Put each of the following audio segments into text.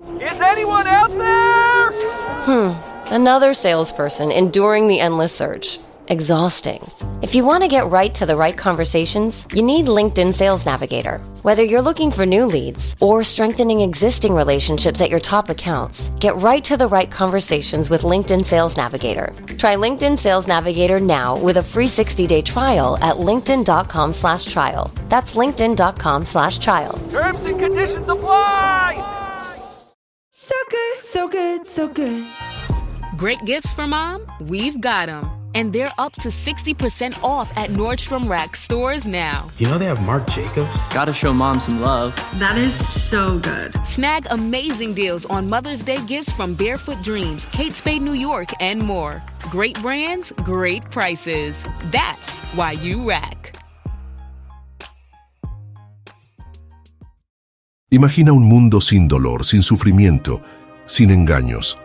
Is anyone out there? Another salesperson enduring the endless search. Exhausting. If you want to get right to the right conversations, you need LinkedIn Sales Navigator. Whether you're looking for new leads or strengthening existing relationships at your top accounts, get right to the right conversations with LinkedIn Sales Navigator. Try LinkedIn Sales Navigator now with a free 60-day trial at linkedin.com/trial. That's linkedin.com/trial. Terms and conditions apply! So good, so good, so good. Great gifts for mom? We've got them. And they're up to 60% off at Nordstrom Rack stores now. You know they have Marc Jacobs? Gotta show mom some love. That is so good. Snag amazing deals on Mother's Day gifts from Barefoot Dreams, Kate Spade New York, and more. Great brands, great prices. That's why you rack. Imagina un mundo sin dolor, sin sufrimiento, sin engaños.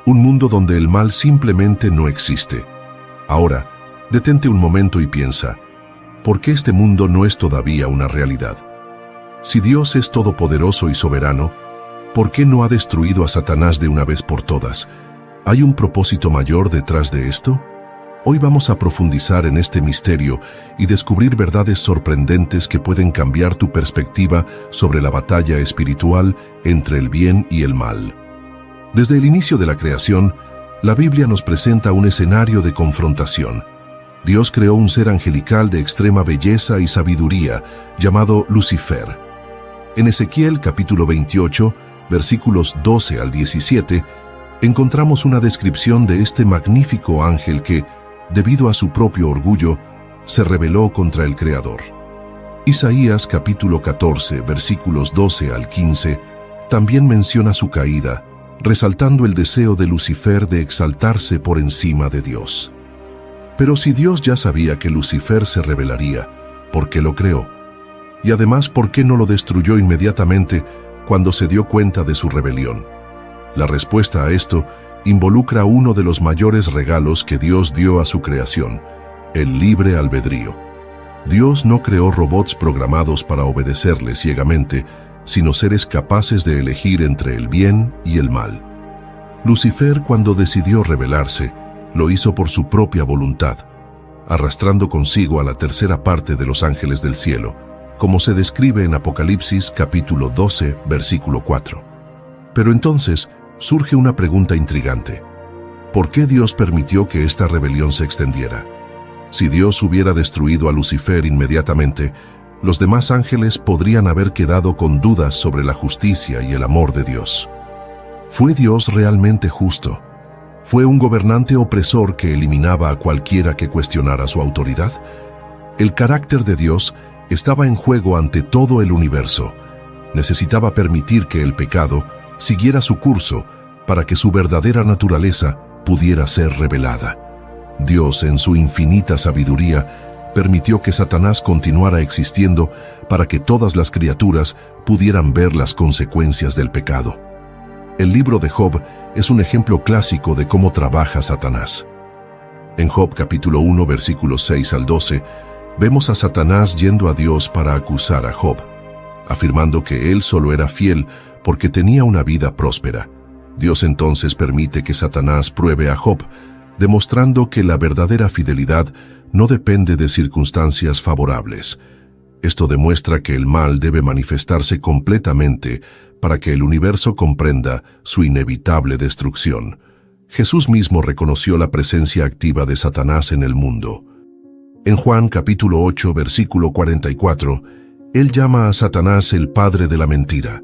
Un mundo donde el mal simplemente no existe. Ahora, detente un momento y piensa, ¿por qué este mundo no es todavía una realidad? Si Dios es todopoderoso y soberano, ¿por qué no ha destruido a Satanás de una vez por todas? ¿Hay un propósito mayor detrás de esto? Hoy vamos a profundizar en este misterio y descubrir verdades sorprendentes que pueden cambiar tu perspectiva sobre la batalla espiritual entre el bien y el mal. Desde el inicio de la creación, la Biblia nos presenta un escenario de confrontación. Dios creó un ser angelical de extrema belleza y sabiduría, llamado Lucifer. En Ezequiel capítulo 28, versículos 12 al 17, encontramos una descripción de este magnífico ángel que, debido a su propio orgullo, se rebeló contra el Creador. Isaías capítulo 14, versículos 12 al 15, también menciona su caída, resaltando el deseo de Lucifer de exaltarse por encima de Dios. Pero si Dios ya sabía que Lucifer se rebelaría, ¿por qué lo creó? Y además, ¿por qué no lo destruyó inmediatamente cuando se dio cuenta de su rebelión? La respuesta a esto involucra uno de los mayores regalos que Dios dio a su creación, el libre albedrío. Dios no creó robots programados para obedecerle ciegamente, sino seres capaces de elegir entre el bien y el mal. Lucifer, cuando decidió rebelarse, lo hizo por su propia voluntad, arrastrando consigo a la tercera parte de los ángeles del cielo, como se describe en Apocalipsis capítulo 12, versículo 4. Pero entonces surge una pregunta intrigante. ¿Por qué Dios permitió que esta rebelión se extendiera? Si Dios hubiera destruido a Lucifer inmediatamente, los demás ángeles podrían haber quedado con dudas sobre la justicia y el amor de Dios. ¿Fue Dios realmente justo? ¿Fue un gobernante opresor que eliminaba a cualquiera que cuestionara su autoridad? El carácter de Dios estaba en juego ante todo el universo. Necesitaba permitir que el pecado siguiera su curso para que su verdadera naturaleza pudiera ser revelada. Dios, en su infinita sabiduría, permitió que Satanás continuara existiendo para que todas las criaturas pudieran ver las consecuencias del pecado. El libro de Job es un ejemplo clásico de cómo trabaja Satanás. En Job capítulo 1, versículos 6 al 12, vemos a Satanás yendo a Dios para acusar a Job, afirmando que él solo era fiel porque tenía una vida próspera. Dios entonces permite que Satanás pruebe a Job, demostrando que la verdadera fidelidad no depende de circunstancias favorables. Esto demuestra que el mal debe manifestarse completamente para que el universo comprenda su inevitable destrucción. Jesús mismo reconoció la presencia activa de Satanás en el mundo. En Juan capítulo 8, versículo 44, Él llama a Satanás el padre de la mentira.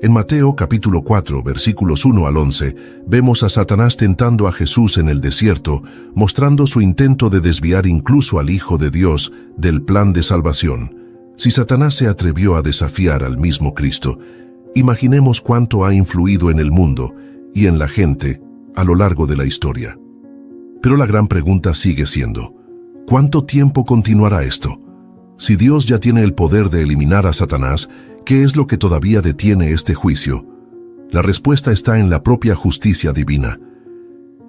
En Mateo capítulo 4, versículos 1 al 11, vemos a Satanás tentando a Jesús en el desierto, mostrando su intento de desviar incluso al Hijo de Dios del plan de salvación. Si Satanás se atrevió a desafiar al mismo Cristo, imaginemos cuánto ha influido en el mundo y en la gente a lo largo de la historia. Pero la gran pregunta sigue siendo, ¿cuánto tiempo continuará esto? Si Dios ya tiene el poder de eliminar a Satanás, ¿qué es lo que todavía detiene este juicio? La respuesta está en la propia justicia divina.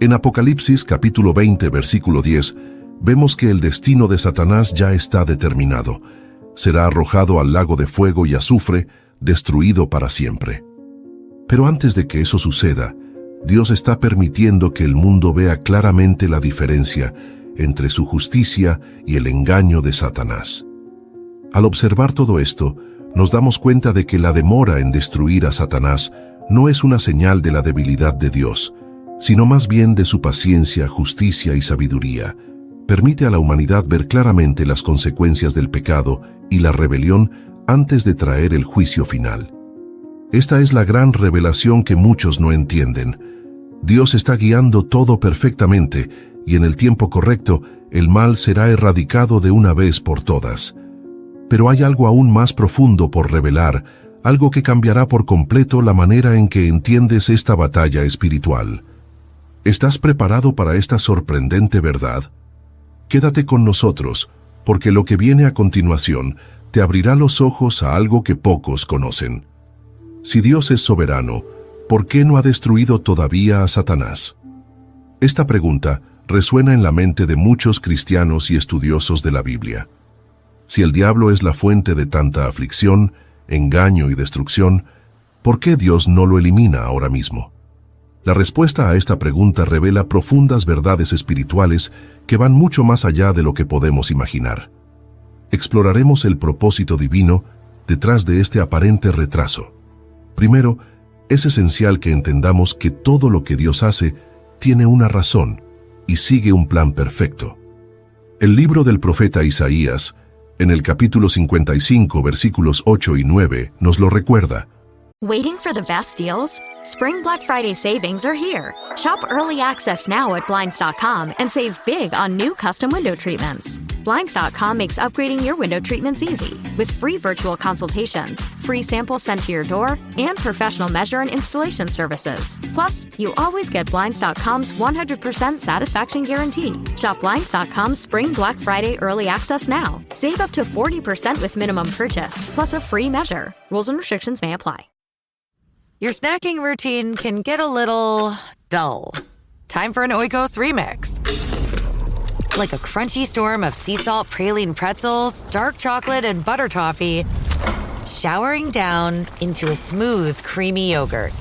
En Apocalipsis capítulo 20, versículo 10, vemos que el destino de Satanás ya está determinado. Será arrojado al lago de fuego y azufre, destruido para siempre. Pero antes de que eso suceda, Dios está permitiendo que el mundo vea claramente la diferencia entre su justicia y el engaño de Satanás. Al observar todo esto, nos damos cuenta de que la demora en destruir a Satanás no es una señal de la debilidad de Dios, sino más bien de su paciencia, justicia y sabiduría. Permite a la humanidad ver claramente las consecuencias del pecado y la rebelión antes de traer el juicio final. Esta es la gran revelación que muchos no entienden. Dios está guiando todo perfectamente y en el tiempo correcto el mal será erradicado de una vez por todas. Pero hay algo aún más profundo por revelar, algo que cambiará por completo la manera en que entiendes esta batalla espiritual. ¿Estás preparado para esta sorprendente verdad? Quédate con nosotros, porque lo que viene a continuación te abrirá los ojos a algo que pocos conocen. Si Dios es soberano, ¿por qué no ha destruido todavía a Satanás? Esta pregunta resuena en la mente de muchos cristianos y estudiosos de la Biblia. Si el diablo es la fuente de tanta aflicción, engaño y destrucción, ¿por qué Dios no lo elimina ahora mismo? La respuesta a esta pregunta revela profundas verdades espirituales que van mucho más allá de lo que podemos imaginar. Exploraremos el propósito divino detrás de este aparente retraso. Primero, es esencial que entendamos que todo lo que Dios hace tiene una razón y sigue un plan perfecto. El libro del profeta Isaías, en el capítulo 55, versículos 8 y 9, nos lo recuerda. Waiting for the best deals? Spring Black Friday savings are here. Shop early access now at Blinds.com and save big on new custom window treatments. Blinds.com makes upgrading your window treatments easy, with free virtual consultations, free samples sent to your door, and professional measure and installation services. Plus, you always get Blinds.com's 100% satisfaction guarantee. Shop Blinds.com's Spring Black Friday early access now. Save up to 40% with minimum purchase, plus a free measure. Rules and restrictions may apply. Your snacking routine can get a little dull. Time for an Oikos remix. Like a crunchy storm of sea salt praline pretzels, dark chocolate, and butter toffee, showering down into a smooth, creamy yogurt.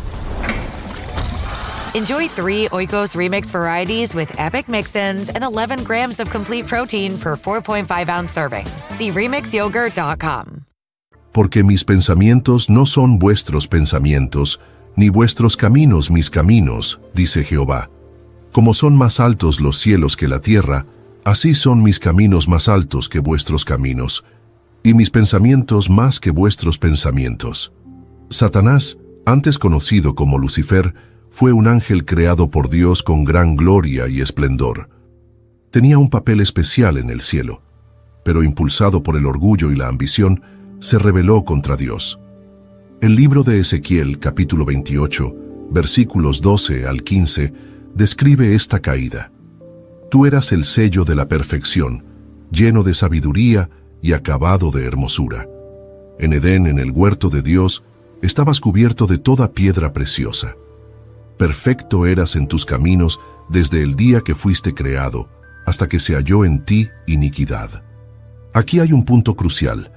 Enjoy 3 Oikos remix varieties with epic mix-ins and 11 grams of complete protein per 4.5-ounce serving. See remixyogurt.com. Porque mis pensamientos no son vuestros pensamientos, ni vuestros caminos mis caminos, dice Jehová. Como son más altos los cielos que la tierra, así son mis caminos más altos que vuestros caminos, y mis pensamientos más que vuestros pensamientos. Satanás, antes conocido como Lucifer, fue un ángel creado por Dios con gran gloria y esplendor. Tenía un papel especial en el cielo, pero impulsado por el orgullo y la ambición, se rebeló contra Dios. El libro de Ezequiel, capítulo 28, versículos 12 al 15, describe esta caída. Tú eras el sello de la perfección, lleno de sabiduría y acabado de hermosura. En Edén, en el huerto de Dios, estabas cubierto de toda piedra preciosa. Perfecto eras en tus caminos desde el día que fuiste creado, hasta que se halló en ti iniquidad. Aquí hay un punto crucial.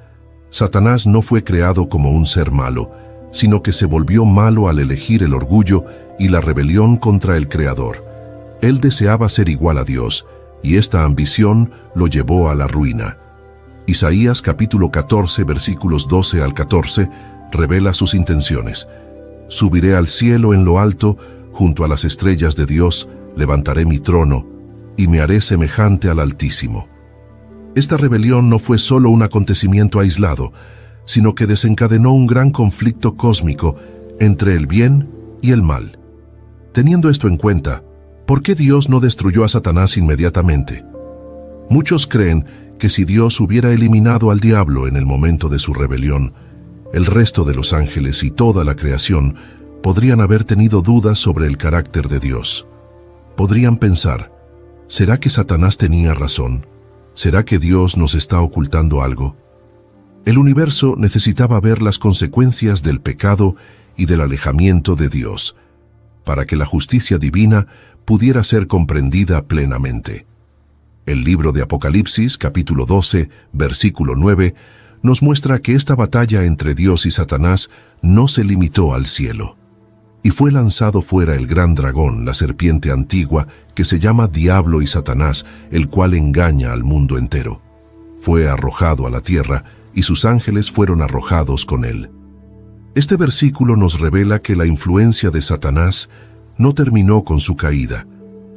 Satanás no fue creado como un ser malo, sino que se volvió malo al elegir el orgullo y la rebelión contra el Creador. Él deseaba ser igual a Dios, y esta ambición lo llevó a la ruina. Isaías capítulo 14, versículos 12 al 14, revela sus intenciones. Subiré al cielo en lo alto, junto a las estrellas de Dios, levantaré mi trono, y me haré semejante al Altísimo. Esta rebelión no fue solo un acontecimiento aislado, sino que desencadenó un gran conflicto cósmico entre el bien y el mal. Teniendo esto en cuenta, ¿por qué Dios no destruyó a Satanás inmediatamente? Muchos creen que si Dios hubiera eliminado al diablo en el momento de su rebelión, el resto de los ángeles y toda la creación podrían haber tenido dudas sobre el carácter de Dios. Podrían pensar, ¿será que Satanás tenía razón? ¿Será que Dios nos está ocultando algo? El universo necesitaba ver las consecuencias del pecado y del alejamiento de Dios, para que la justicia divina pudiera ser comprendida plenamente. El libro de Apocalipsis, capítulo 12, versículo 9, nos muestra que esta batalla entre Dios y Satanás no se limitó al cielo. y fue lanzado fuera el gran dragón, la serpiente antigua, que se llama Diablo y Satanás, el cual engaña al mundo entero. Fue arrojado a la tierra, y sus ángeles fueron arrojados con él. Este versículo nos revela que la influencia de Satanás no terminó con su caída.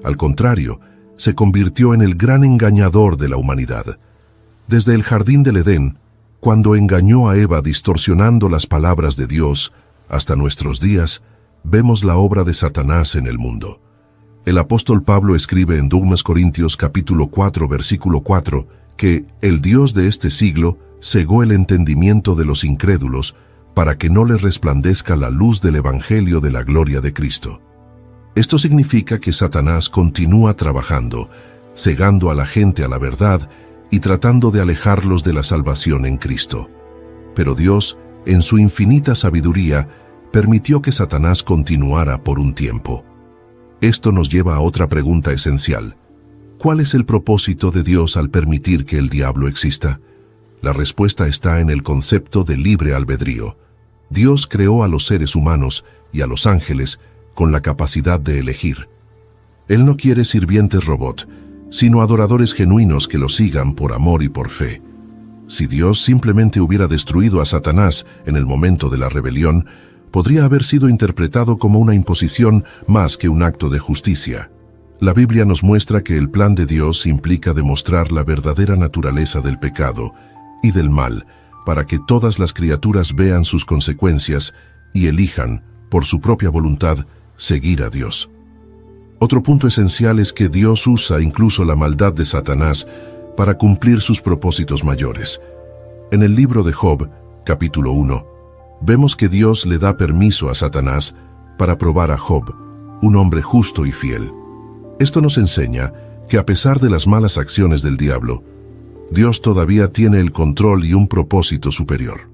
Al contrario, se convirtió en el gran engañador de la humanidad. Desde el jardín del Edén, cuando engañó a Eva distorsionando las palabras de Dios, hasta nuestros días, vemos la obra de Satanás en el mundo. El apóstol Pablo escribe en 2 Corintios capítulo 4, versículo 4, que el Dios de este siglo cegó el entendimiento de los incrédulos para que no les resplandezca la luz del evangelio de la gloria de Cristo. Esto significa que Satanás continúa trabajando, cegando a la gente a la verdad y tratando de alejarlos de la salvación en Cristo. Pero Dios, en su infinita sabiduría, permitió que Satanás continuara por un tiempo. Esto nos lleva a otra pregunta esencial. ¿Cuál es el propósito de Dios al permitir que el diablo exista? La respuesta está en el concepto de libre albedrío. Dios creó a los seres humanos y a los ángeles con la capacidad de elegir. Él no quiere sirvientes robot, sino adoradores genuinos que lo sigan por amor y por fe. Si Dios simplemente hubiera destruido a Satanás en el momento de la rebelión, podría haber sido interpretado como una imposición más que un acto de justicia. La Biblia nos muestra que el plan de Dios implica demostrar la verdadera naturaleza del pecado y del mal, para que todas las criaturas vean sus consecuencias y elijan, por su propia voluntad, seguir a Dios. Otro punto esencial es que Dios usa incluso la maldad de Satanás para cumplir sus propósitos mayores. En el libro de Job, capítulo 1, vemos que Dios le da permiso a Satanás para probar a Job, un hombre justo y fiel. Esto nos enseña que a pesar de las malas acciones del diablo, Dios todavía tiene el control y un propósito superior.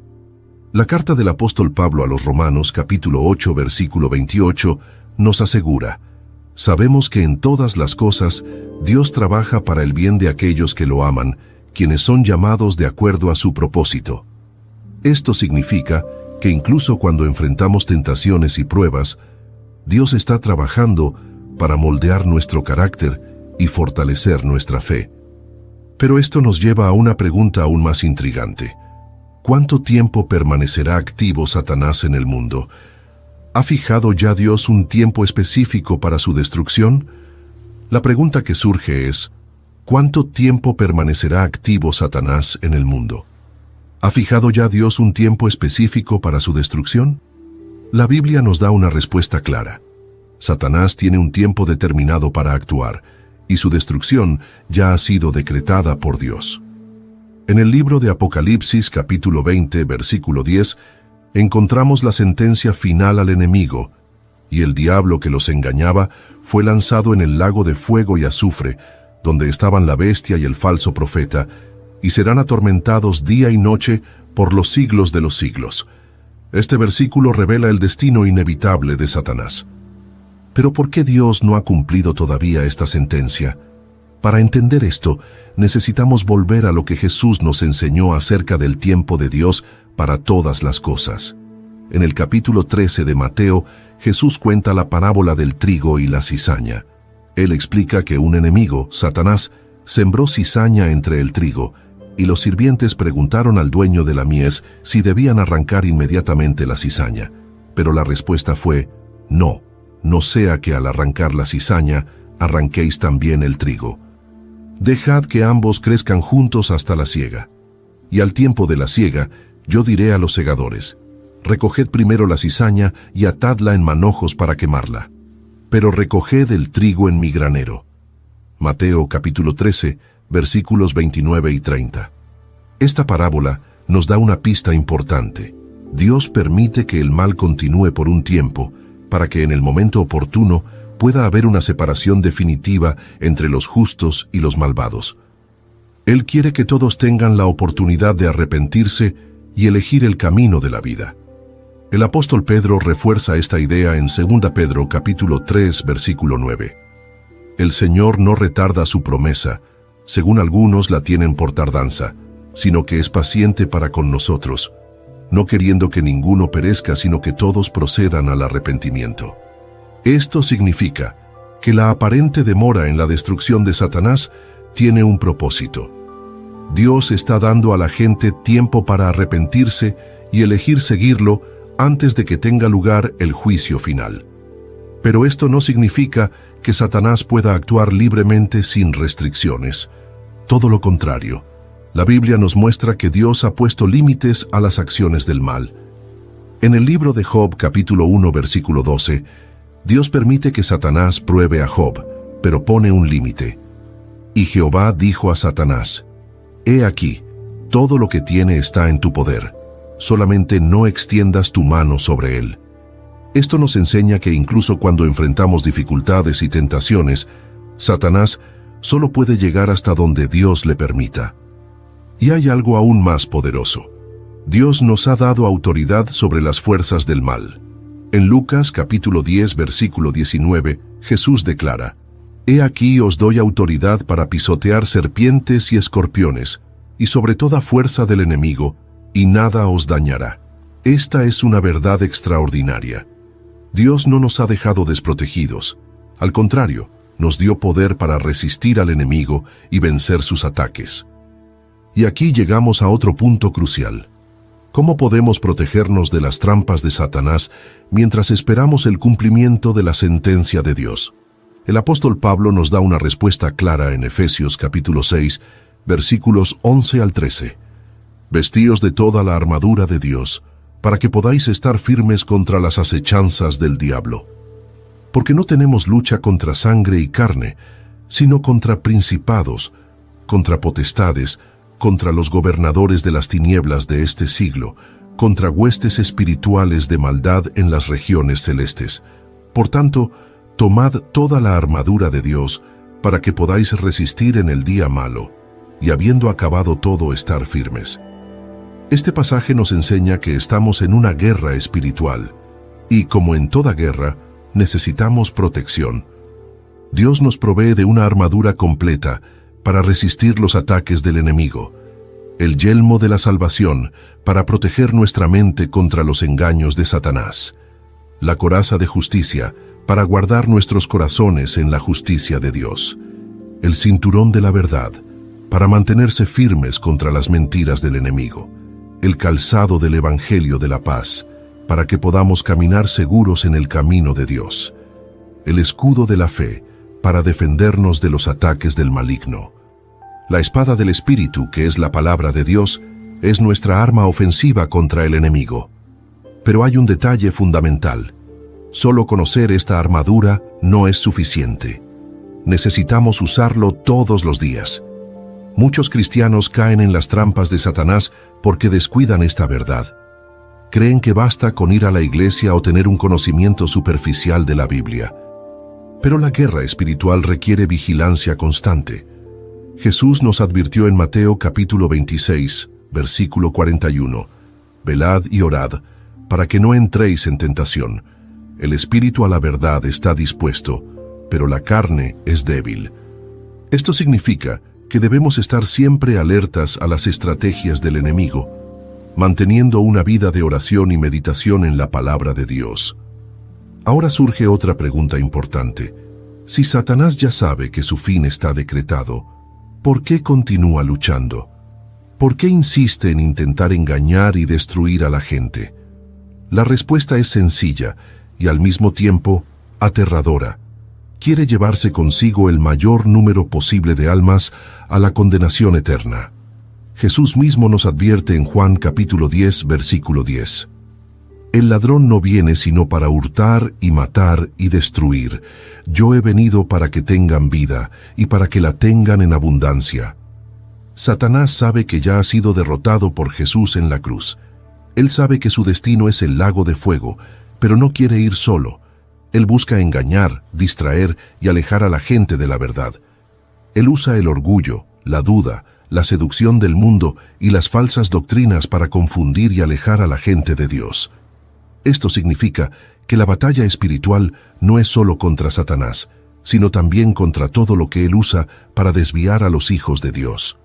La carta del apóstol Pablo a los Romanos, capítulo 8, versículo 28, nos asegura: sabemos que en todas las cosas Dios trabaja para el bien de aquellos que lo aman, quienes son llamados de acuerdo a su propósito. Esto significa que incluso cuando enfrentamos tentaciones y pruebas, Dios está trabajando para moldear nuestro carácter y fortalecer nuestra fe. Pero esto nos lleva a una pregunta aún más intrigante. ¿Cuánto tiempo permanecerá activo Satanás en el mundo? ¿Ha fijado ya Dios un tiempo específico para su destrucción? La pregunta que surge es: ¿cuánto tiempo permanecerá activo Satanás en el mundo? ¿Ha fijado ya Dios un tiempo específico para su destrucción? La Biblia nos da una respuesta clara. Satanás tiene un tiempo determinado para actuar, y su destrucción ya ha sido decretada por Dios. En el libro de Apocalipsis, capítulo 20, versículo 10, encontramos la sentencia final al enemigo, y el diablo que los engañaba fue lanzado en el lago de fuego y azufre, donde estaban la bestia y el falso profeta, y serán atormentados día y noche por los siglos de los siglos. Este versículo revela el destino inevitable de Satanás. Pero ¿por qué Dios no ha cumplido todavía esta sentencia? Para entender esto, necesitamos volver a lo que Jesús nos enseñó acerca del tiempo de Dios para todas las cosas. En el capítulo 13 de Mateo, Jesús cuenta la parábola del trigo y la cizaña. Él explica que un enemigo, Satanás, sembró cizaña entre el trigo, y los sirvientes preguntaron al dueño de la mies si debían arrancar inmediatamente la cizaña. Pero la respuesta fue: no, no sea que al arrancar la cizaña, arranquéis también el trigo. Dejad que ambos crezcan juntos hasta la siega. Y al tiempo de la siega, yo diré a los segadores: recoged primero la cizaña y atadla en manojos para quemarla, pero recoged el trigo en mi granero. Mateo capítulo 13, versículos 29 y 30. Esta parábola nos da una pista importante. Dios permite que el mal continúe por un tiempo, para que en el momento oportuno pueda haber una separación definitiva entre los justos y los malvados. Él quiere que todos tengan la oportunidad de arrepentirse y elegir el camino de la vida. El apóstol Pedro refuerza esta idea en 2 Pedro capítulo 3, versículo 9. El Señor no retarda su promesa, según algunos la tienen por tardanza, sino que es paciente para con nosotros, no queriendo que ninguno perezca, sino que todos procedan al arrepentimiento. Esto significa que la aparente demora en la destrucción de Satanás tiene un propósito. Dios está dando a la gente tiempo para arrepentirse y elegir seguirlo antes de que tenga lugar el juicio final. Pero esto no significa que Satanás pueda actuar libremente sin restricciones. Todo lo contrario. La Biblia nos muestra que Dios ha puesto límites a las acciones del mal. En el libro de Job, capítulo 1, versículo 12, Dios permite que Satanás pruebe a Job, pero pone un límite. Y Jehová dijo a Satanás: He aquí, todo lo que tiene está en tu poder, solamente no extiendas tu mano sobre él. Esto nos enseña que incluso cuando enfrentamos dificultades y tentaciones, Satanás solo puede llegar hasta donde Dios le permita. Y hay algo aún más poderoso. Dios nos ha dado autoridad sobre las fuerzas del mal. En Lucas capítulo 10, versículo 19, Jesús declara: He aquí os doy autoridad para pisotear serpientes y escorpiones, y sobre toda fuerza del enemigo, y nada os dañará. Esta es una verdad extraordinaria. Dios no nos ha dejado desprotegidos. Al contrario, nos dio poder para resistir al enemigo y vencer sus ataques. Y aquí llegamos a otro punto crucial. ¿Cómo podemos protegernos de las trampas de Satanás mientras esperamos el cumplimiento de la sentencia de Dios? El apóstol Pablo nos da una respuesta clara en Efesios capítulo 6, versículos 11 al 13. Vestíos de toda la armadura de Dios, para que podáis estar firmes contra las acechanzas del diablo. Porque no tenemos lucha contra sangre y carne, sino contra principados, contra potestades, contra los gobernadores de las tinieblas de este siglo, contra huestes espirituales de maldad en las regiones celestes. Por tanto, tomad toda la armadura de Dios, para que podáis resistir en el día malo, y habiendo acabado todo, estar firmes. Este pasaje nos enseña que estamos en una guerra espiritual, y como en toda guerra, necesitamos protección. Dios nos provee de una armadura completa para resistir los ataques del enemigo, el yelmo de la salvación para proteger nuestra mente contra los engaños de Satanás, la coraza de justicia para guardar nuestros corazones en la justicia de Dios, el cinturón de la verdad para mantenerse firmes contra las mentiras del enemigo, el calzado del Evangelio de la paz para que podamos caminar seguros en el camino de Dios, el escudo de la fe para defendernos de los ataques del maligno. La espada del Espíritu, que es la palabra de Dios, es nuestra arma ofensiva contra el enemigo. Pero hay un detalle fundamental. Solo conocer esta armadura no es suficiente. Necesitamos usarlo todos los días. Muchos cristianos caen en las trampas de Satanás porque descuidan esta verdad. Creen que basta con ir a la iglesia o tener un conocimiento superficial de la Biblia. Pero la guerra espiritual requiere vigilancia constante. Jesús nos advirtió en Mateo capítulo 26, versículo 41, «Velad y orad, para que no entréis en tentación. El espíritu a la verdad está dispuesto, pero la carne es débil». Esto significa que debemos estar siempre alertas a las estrategias del enemigo, manteniendo una vida de oración y meditación en la palabra de Dios. Ahora surge otra pregunta importante. Si Satanás ya sabe que su fin está decretado, ¿por qué continúa luchando? ¿Por qué insiste en intentar engañar y destruir a la gente? La respuesta es sencilla y al mismo tiempo aterradora. Quiere llevarse consigo el mayor número posible de almas a la condenación eterna. Jesús mismo nos advierte en Juan capítulo 10, versículo 10. El ladrón no viene sino para hurtar y matar y destruir. Yo he venido para que tengan vida y para que la tengan en abundancia. Satanás sabe que ya ha sido derrotado por Jesús en la cruz. Él sabe que su destino es el lago de fuego, pero no quiere ir solo. Él busca engañar, distraer y alejar a la gente de la verdad. Él usa el orgullo, la duda, la seducción del mundo y las falsas doctrinas para confundir y alejar a la gente de Dios. Esto significa que la batalla espiritual no es solo contra Satanás, sino también contra todo lo que él usa para desviar a los hijos de Dios.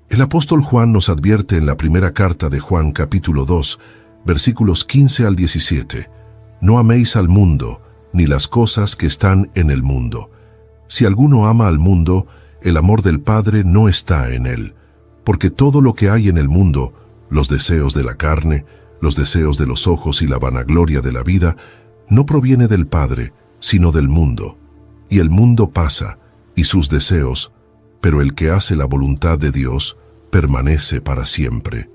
El apóstol Juan nos advierte en la primera carta de Juan capítulo 2, versículos 15 al 17. No améis al mundo, ni las cosas que están en el mundo. Si alguno ama al mundo, el amor del Padre no está en él. Porque todo lo que hay en el mundo, los deseos de la carne, los deseos de los ojos y la vanagloria de la vida, no proviene del Padre, sino del mundo. Y el mundo pasa, y sus deseos, pero el que hace la voluntad de Dios permanece para siempre.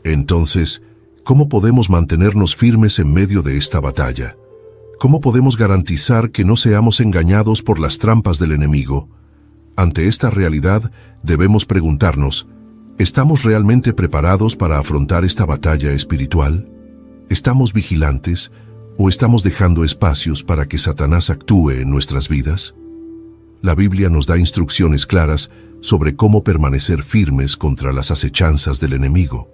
Entonces, ¿cómo podemos mantenernos firmes en medio de esta batalla? ¿Cómo podemos garantizar que no seamos engañados por las trampas del enemigo? Ante esta realidad, debemos preguntarnos, ¿estamos realmente preparados para afrontar esta batalla espiritual? ¿Estamos vigilantes o estamos dejando espacios para que Satanás actúe en nuestras vidas? La Biblia nos da instrucciones claras sobre cómo permanecer firmes contra las acechanzas del enemigo.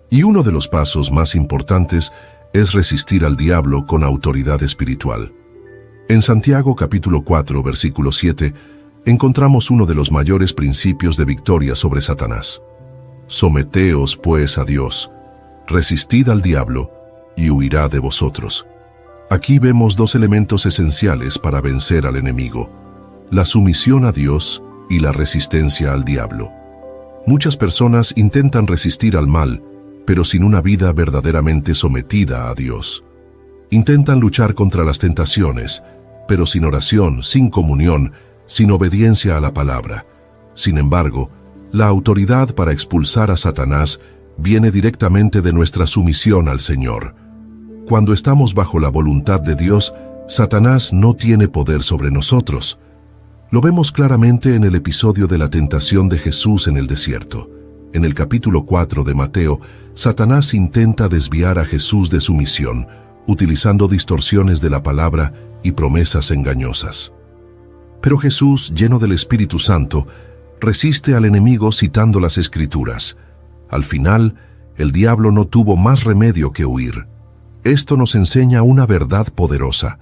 Y uno de los pasos más importantes es resistir al diablo con autoridad espiritual. En Santiago capítulo 4, versículo 7, encontramos uno de los mayores principios de victoria sobre Satanás. Someteos pues a Dios, resistid al diablo, y huirá de vosotros. Aquí vemos dos elementos esenciales para vencer al enemigo: la sumisión a Dios y la resistencia al diablo. Muchas personas intentan resistir al mal, pero sin una vida verdaderamente sometida a Dios. Intentan luchar contra las tentaciones, pero sin oración, sin comunión, sin obediencia a la palabra. Sin embargo, la autoridad para expulsar a Satanás viene directamente de nuestra sumisión al Señor. Cuando estamos bajo la voluntad de Dios, Satanás no tiene poder sobre nosotros. Lo vemos claramente en el episodio de la tentación de Jesús en el desierto. En el capítulo 4 de Mateo, Satanás intenta desviar a Jesús de su misión, utilizando distorsiones de la palabra y promesas engañosas. Pero Jesús, lleno del Espíritu Santo, resiste al enemigo citando las Escrituras. Al final, el diablo no tuvo más remedio que huir. Esto nos enseña una verdad poderosa.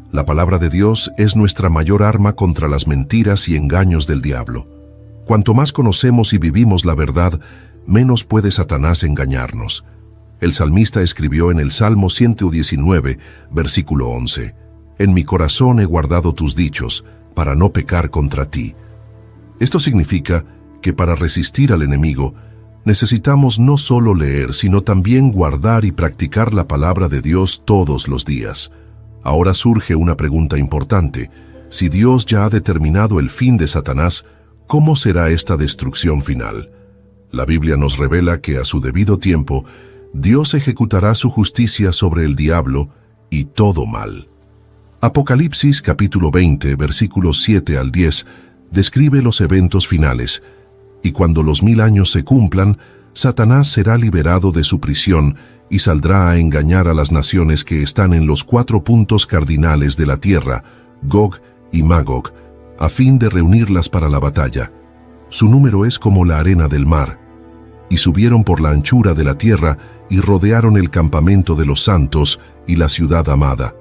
La palabra de Dios es nuestra mayor arma contra las mentiras y engaños del diablo. Cuanto más conocemos y vivimos la verdad, menos puede Satanás engañarnos. El salmista escribió en el Salmo 119, versículo 11, «En mi corazón he guardado tus dichos, para no pecar contra ti». Esto significa que para resistir al enemigo, necesitamos no solo leer, sino también guardar y practicar la palabra de Dios todos los días. Ahora surge una pregunta importante. Si Dios ya ha determinado el fin de Satanás, ¿cómo será esta destrucción final? La Biblia nos revela que a su debido tiempo, Dios ejecutará su justicia sobre el diablo y todo mal. Apocalipsis capítulo 20, versículos 7 al 10, describe los eventos finales, y cuando los 1000 años se cumplan, Satanás será liberado de su prisión y saldrá a engañar a las naciones que están en los 4 puntos cardinales de la tierra, Gog y Magog, a fin de reunirlas para la batalla. Su número es como la arena del mar. Y subieron por la anchura de la tierra y rodearon el campamento de los santos y la ciudad amada.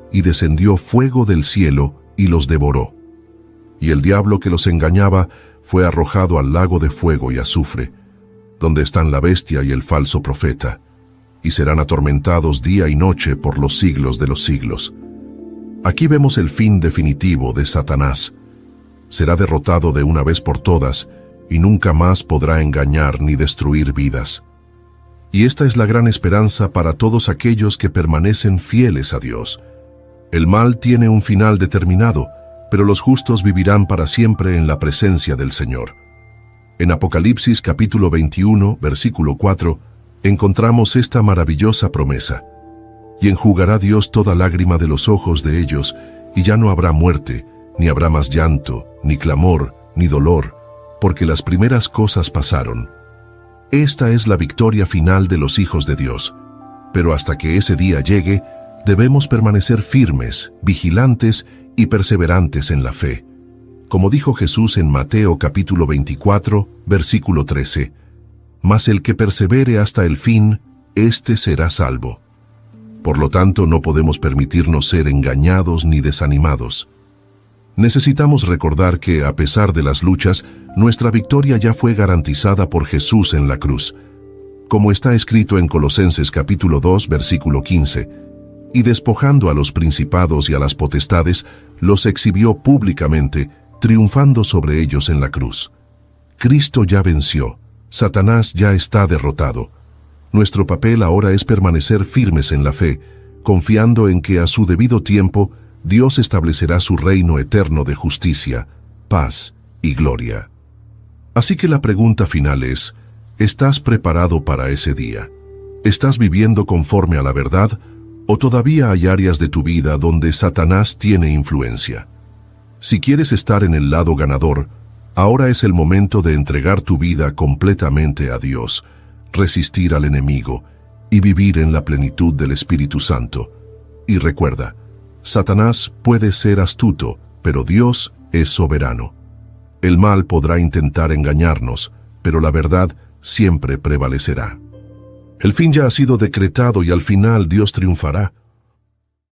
Y descendió fuego del cielo y los devoró. Y el diablo que los engañaba fue arrojado al lago de fuego y azufre, donde están la bestia y el falso profeta, y serán atormentados día y noche por los siglos de los siglos. Aquí vemos el fin definitivo de Satanás. Será derrotado de una vez por todas, y nunca más podrá engañar ni destruir vidas. Y esta es la gran esperanza para todos aquellos que permanecen fieles a Dios. El mal tiene un final determinado, pero los justos vivirán para siempre en la presencia del Señor. En Apocalipsis capítulo 21, versículo 4, encontramos esta maravillosa promesa. Y enjugará Dios toda lágrima de los ojos de ellos, y ya no habrá muerte, ni habrá más llanto, ni clamor, ni dolor, porque las primeras cosas pasaron. Esta es la victoria final de los hijos de Dios. Pero hasta que ese día llegue, debemos permanecer firmes, vigilantes y perseverantes en la fe. Como dijo Jesús en Mateo capítulo 24, versículo 13, «Mas el que persevere hasta el fin, éste será salvo». Por lo tanto, no podemos permitirnos ser engañados ni desanimados. Necesitamos recordar que, a pesar de las luchas, nuestra victoria ya fue garantizada por Jesús en la cruz. Como está escrito en Colosenses capítulo 2, versículo 15, y despojando a los principados y a las potestades, los exhibió públicamente, triunfando sobre ellos en la cruz. Cristo ya venció, Satanás ya está derrotado. Nuestro papel ahora es permanecer firmes en la fe, confiando en que a su debido tiempo Dios establecerá su reino eterno de justicia, paz y gloria. Así que la pregunta final es, ¿estás preparado para ese día? ¿Estás viviendo conforme a la verdad o todavía hay áreas de tu vida donde Satanás tiene influencia? Si quieres estar en el lado ganador, ahora es el momento de entregar tu vida completamente a Dios, resistir al enemigo y vivir en la plenitud del Espíritu Santo. Y recuerda, Satanás puede ser astuto, pero Dios es soberano. El mal podrá intentar engañarnos, pero la verdad siempre prevalecerá. El fin ya ha sido decretado y al final Dios triunfará.